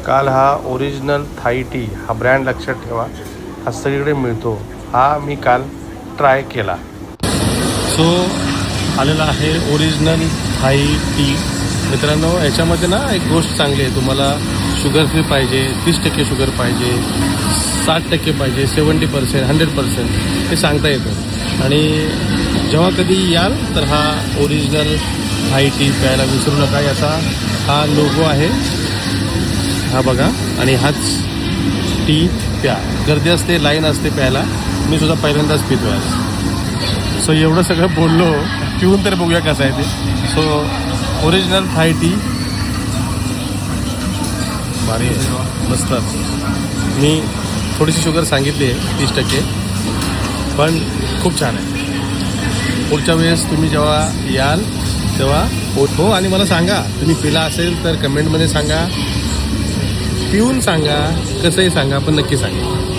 काल हा original Thai T हा ब्रँड लक्षात ठेवा, हा सगळीकडे मिळतो. हा मी काल ट्राय केला. सो आलेला आहे ओरिजिनल थाई टी. मित्रांनो, याच्यामध्ये ना एक गोष्ट चांगली आहे. तुम्हाला शुगर फ्री पाहिजे, 30% शुगर पाहिजे, 60% पाहिजे, 70%, 100% हे सांगता येतं. आणि जेव्हा कधी याल तर हा ओरिजिनल थाई टी प्यायला विसरू नका. याचा हा लोगो आहे, हा बघा. आणि हाच टी प्या. गर्दी असते, लाईन असते प्यायला. मी सुद्धा पहिल्यांदाच पितो आहे. सो एवढं सगळं बोललो, पिऊन तर बघूया कसं आहे ते. सो ओरिजिनल थाई टी भारी आहे, मस्तच. मी थोडीशी शुगर सांगितली आहे, 30%, पण खूप छान आहे. पुढच्या वेळेस तुम्ही जेव्हा याल तेव्हा हो, आणि मला सांगा तुम्ही पिला असेल तर कमेंटमध्ये सांगा, पिऊन सांगा, कसंही सांगा, पण नक्की सांगा.